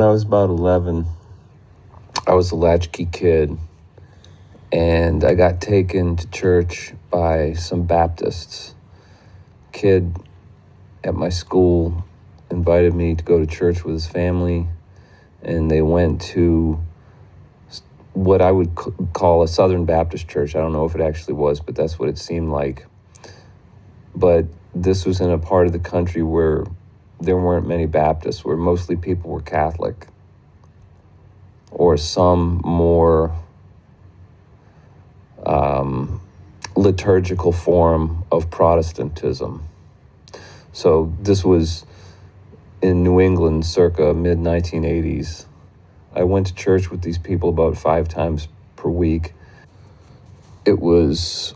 When I was about 11, I was a latchkey kid, and I got taken to church by some Baptists. Kid at my school invited me to go to church with his family, and they went to what I would call a Southern Baptist church. I don't know if it actually was, but that's what it seemed like. But this was in a part of the country where there weren't many Baptists, where mostly people were Catholic, or some more liturgical form of Protestantism. So this was in New England circa mid-1980s. I went to church with these people about 5 times per week. It was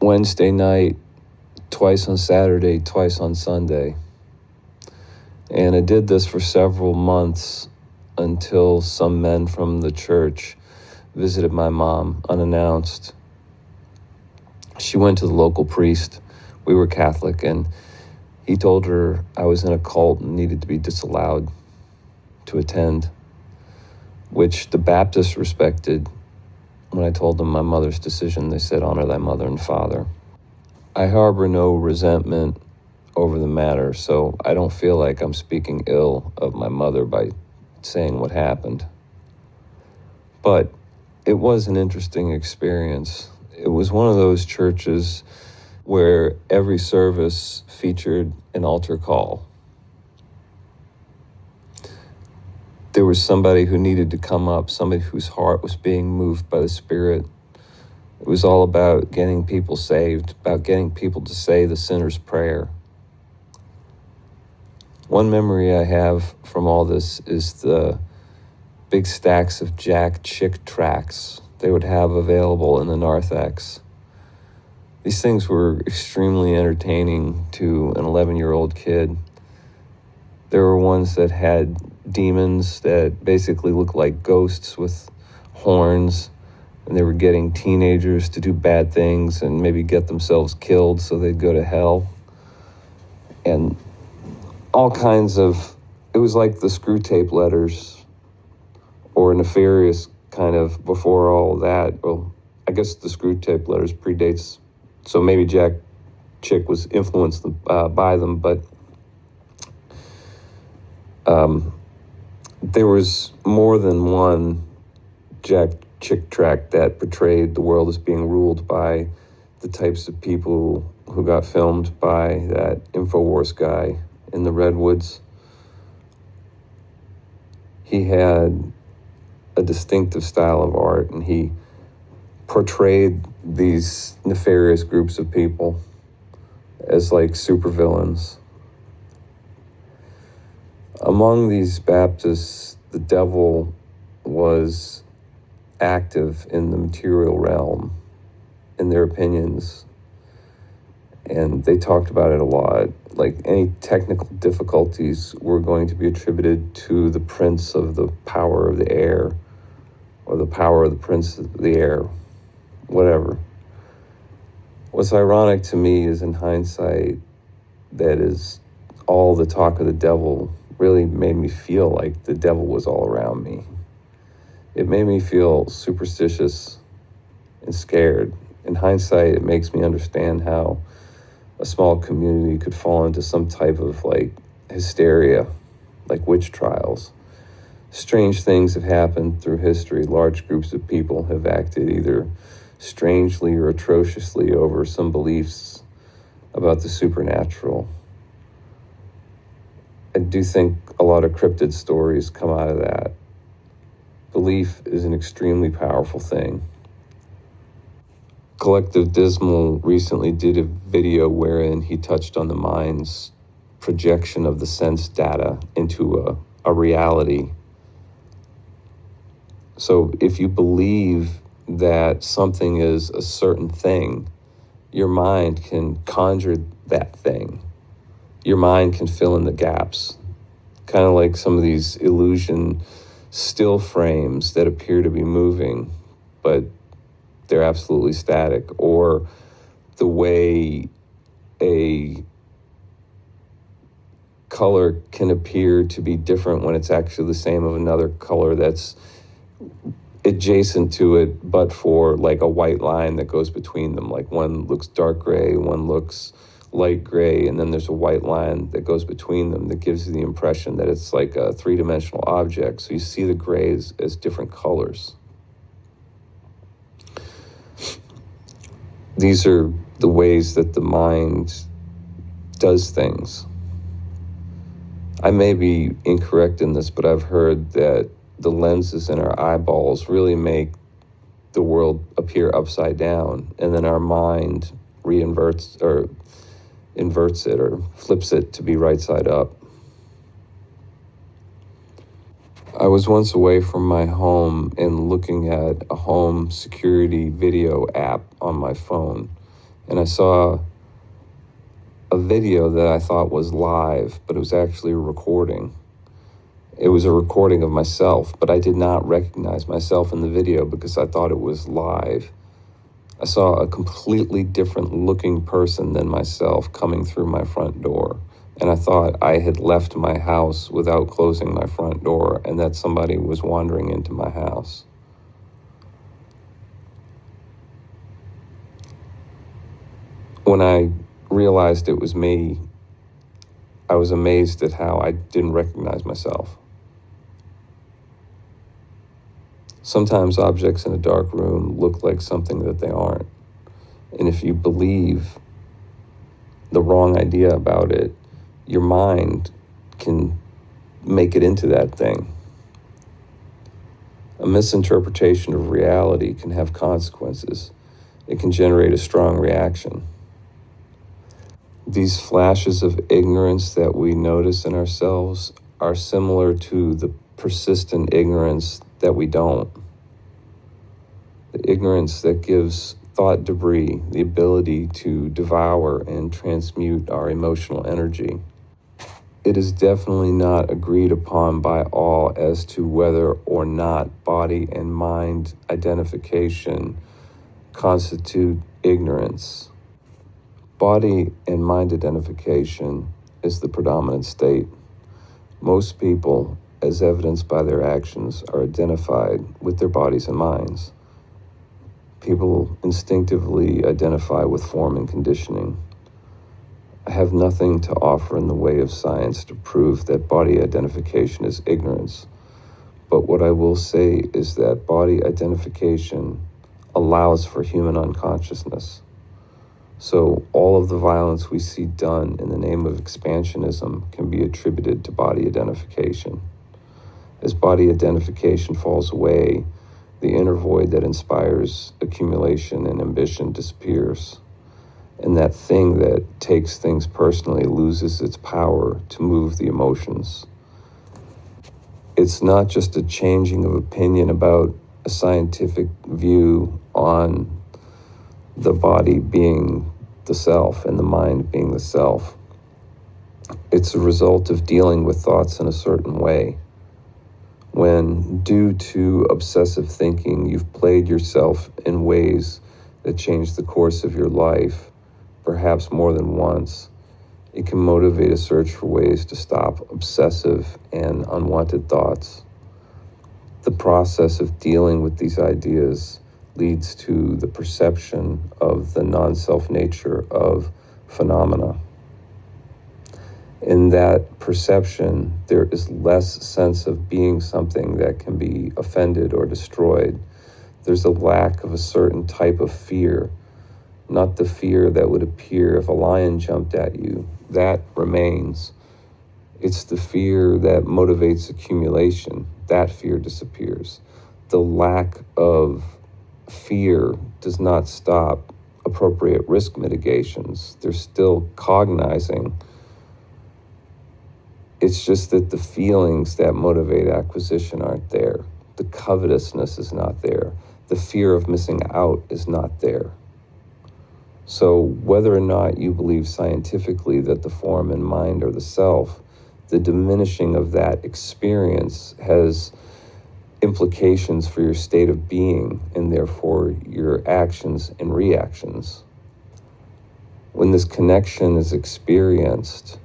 Wednesday night, twice on Saturday, twice on Sunday. And I did this for several months until some men from the church visited my mom unannounced. She went to the local priest. We were Catholic, and he told her I was in a cult and needed to be disallowed to attend, which the Baptists respected. When I told them my mother's decision, they said, "Honor thy mother and father." I harbor no resentment over the matter, so I don't feel like I'm speaking ill of my mother by saying what happened. But it was an interesting experience. It was one of those churches where every service featured an altar call. There was somebody who needed to come up, somebody whose heart was being moved by the Spirit. It was all about getting people saved, about getting people to say the sinner's prayer. One memory I have from all this is the big stacks of Jack Chick tracts they would have available in the narthex. These things were extremely entertaining to an 11-year-old kid. There were ones that had demons that basically looked like ghosts with horns, and they were getting teenagers to do bad things and maybe get themselves killed so they'd go to hell. And all kinds of, it was like the screw tape letters, or nefarious kind of before all that. Well, I guess the screw tape letters predates, so maybe Jack Chick was influenced by them, but there was more than one Jack Chick tract that portrayed the world as being ruled by the types of people who got filmed by that InfoWars guy in the Redwoods. He had a distinctive style of art, and he portrayed these nefarious groups of people as like supervillains. Among these Baptists, the devil was active in the material realm, in their opinions, and they talked about it a lot. Like, any technical difficulties were going to be attributed to the prince of the power of the air, or the power of the prince of the air, whatever. What's ironic to me is, in hindsight, that is all the talk of the devil really made me feel like the devil was all around me. It made me feel superstitious and scared. In hindsight, it makes me understand how a small community could fall into some type of like hysteria, like witch trials. Strange things have happened through history. Large groups of people have acted either strangely or atrociously over some beliefs about the supernatural. I do think a lot of cryptid stories come out of that. Belief is an extremely powerful thing. Collective Dismal recently did a video wherein he touched on the mind's projection of the sense data into a reality. So if you believe that something is a certain thing, your mind can conjure that thing. Your mind can fill in the gaps. Kind of like some of these illusion still frames that appear to be moving, but they're absolutely static. Or the way a color can appear to be different when it's actually the same of another color that's adjacent to it, but for like a white line that goes between them. Like one looks dark gray, one looks light gray, and then there's a white line that goes between them that gives you the impression that it's like a three-dimensional object. So you see the grays as different colors. These are the ways that the mind does things. I may be incorrect in this, but I've heard that the lenses in our eyeballs really make the world appear upside down, and then our mind inverts it or flips it to be right side up. I was once away from my home and looking at a home security video app on my phone, and I saw a video that I thought was live, but it was actually a recording. It was a recording of myself, but I did not recognize myself in the video because I thought it was live. I saw a completely different looking person than myself coming through my front door, and I thought I had left my house without closing my front door and that somebody was wandering into my house. When I realized it was me, I was amazed at how I didn't recognize myself. Sometimes objects in a dark room look like something that they aren't. And if you believe the wrong idea about it, your mind can make it into that thing. A misinterpretation of reality can have consequences. It can generate a strong reaction. These flashes of ignorance that we notice in ourselves are similar to the persistent ignorance that we don't. The ignorance that gives thought debris the ability to devour and transmute our emotional energy. It is definitely not agreed upon by all as to whether or not body and mind identification constitute ignorance. Body and mind identification is the predominant state. Most people, as evidenced by their actions, are identified with their bodies and minds. People instinctively identify with form and conditioning. I have nothing to offer in the way of science to prove that body identification is ignorance, but what I will say is that body identification allows for human unconsciousness. So all of the violence we see done in the name of expansionism can be attributed to body identification. As body identification falls away, the inner void that inspires accumulation and ambition disappears, and that thing that takes things personally loses its power to move the emotions. It's not just a changing of opinion about a scientific view on the body being the self and the mind being the self. It's a result of dealing with thoughts in a certain way. When, due to obsessive thinking, you've played yourself in ways that change the course of your life, perhaps more than once, it can motivate a search for ways to stop obsessive and unwanted thoughts. The process of dealing with these ideas leads to the perception of the non-self nature of phenomena. In that perception, there is less sense of being something that can be offended or destroyed. There's a lack of a certain type of fear, not the fear that would appear if a lion jumped at you. That remains. It's the fear that motivates accumulation. That fear disappears. The lack of fear does not stop appropriate risk mitigations. They're still cognizing. It's just that the feelings that motivate acquisition aren't there. The covetousness is not there. The fear of missing out is not there. So whether or not you believe scientifically that the form and mind are the self, the diminishing of that experience has implications for your state of being and therefore your actions and reactions. When this connection is experienced,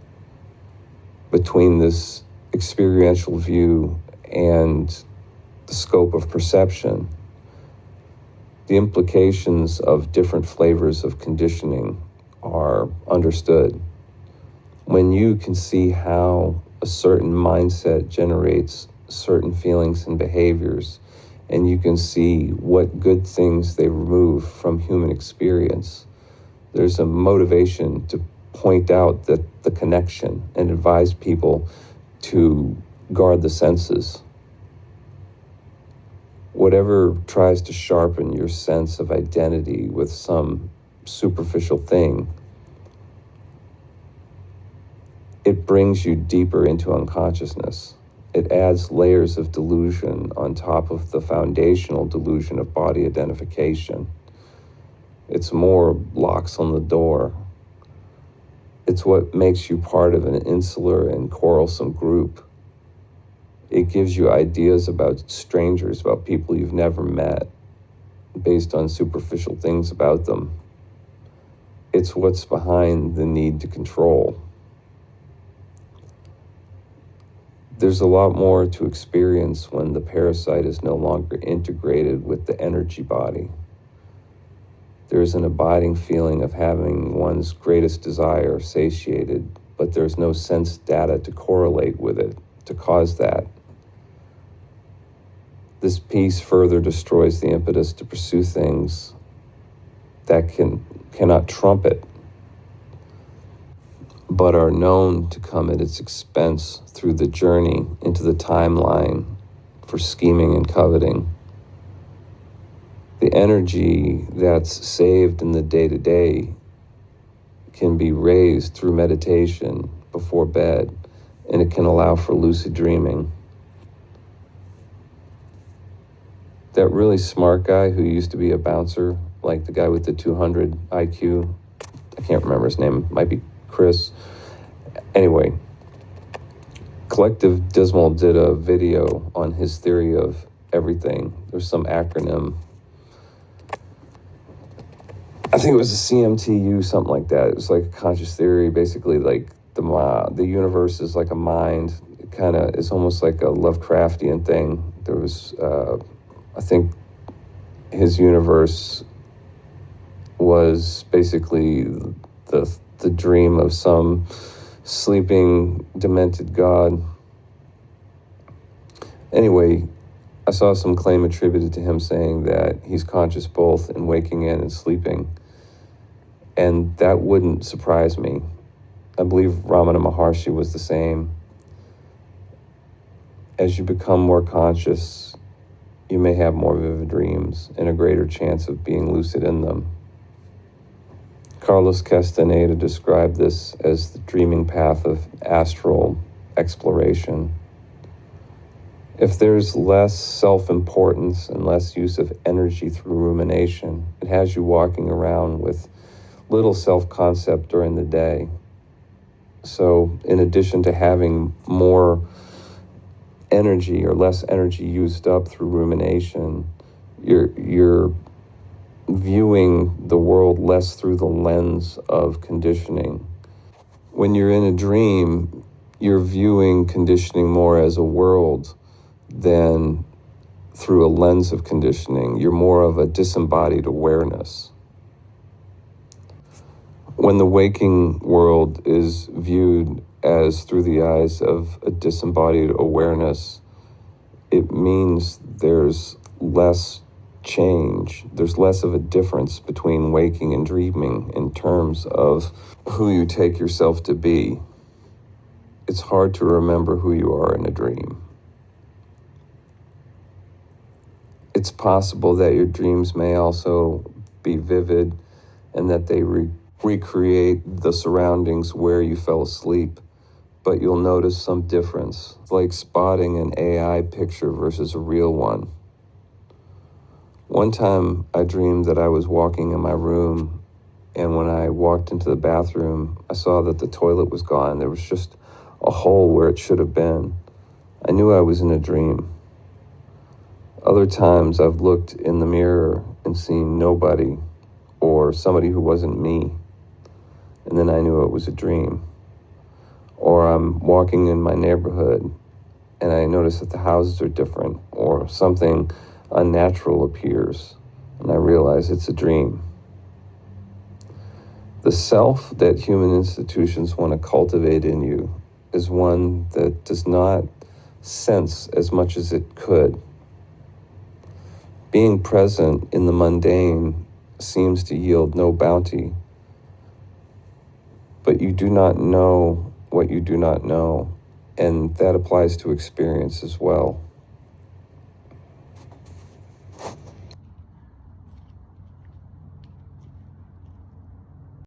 between this experiential view and the scope of perception, the implications of different flavors of conditioning are understood. When you can see how a certain mindset generates certain feelings and behaviors, and you can see what good things they remove from human experience, there's a motivation to point out that the connection and advise people to guard the senses. Whatever tries to sharpen your sense of identity with some superficial thing, it brings you deeper into unconsciousness. It adds layers of delusion on top of the foundational delusion of body identification. It's more locks on the door. It's what makes you part of an insular and quarrelsome group. It gives you ideas about strangers, about people you've never met, based on superficial things about them. It's what's behind the need to control. There's a lot more to experience when the parasite is no longer integrated with the energy body. There's an abiding feeling of having one's greatest desire satiated, but there's no sense data to correlate with it, to cause that. This piece further destroys the impetus to pursue things that cannot trump it, but are known to come at its expense through the journey into the timeline for scheming and coveting. The energy that's saved in the day-to-day can be raised through meditation before bed, and it can allow for lucid dreaming. That really smart guy who used to be a bouncer, like the guy with the 200 IQ, I can't remember his name, it might be Chris. Anyway, Collective Dismal did a video on his theory of everything. There's some acronym. I think it was a CMTU, something like that. It was like a conscious theory, basically like the universe is like a mind. It kind of is almost like a Lovecraftian thing. There was, I think his universe was basically the dream of some sleeping, demented god. Anyway, I saw some claim attributed to him saying that he's conscious both in waking in and sleeping. And that wouldn't surprise me. I believe Ramana Maharshi was the same. As you become more conscious, you may have more vivid dreams and a greater chance of being lucid in them. Carlos Castaneda described this as the dreaming path of astral exploration. If there's less self-importance and less use of energy through rumination, it has you walking around with little self-concept during the day. So in addition to having more energy or less energy used up through rumination, you're viewing the world less through the lens of conditioning. When you're in a dream, you're viewing conditioning more as a world than through a lens of conditioning. You're more of a disembodied awareness. When the waking world is viewed as through the eyes of a disembodied awareness, it means there's less change. There's less of a difference between waking and dreaming in terms of who you take yourself to be. It's hard to remember who you are in a dream. It's possible that your dreams may also be vivid and that they recreate the surroundings where you fell asleep, but you'll notice some difference, like spotting an AI picture versus a real one. One time I dreamed that I was walking in my room, and when I walked into the bathroom, I saw that the toilet was gone. There was just a hole where it should have been. I knew I was in a dream. Other times I've looked in the mirror and seen nobody or somebody who wasn't me, and then I knew it was a dream. Or I'm walking in my neighborhood and I notice that the houses are different, or something unnatural appears and I realize it's a dream. The self that human institutions want to cultivate in you is one that does not sense as much as it could. Being present in the mundane seems to yield no bounty, but you do not know what you do not know, and that applies to experience as well.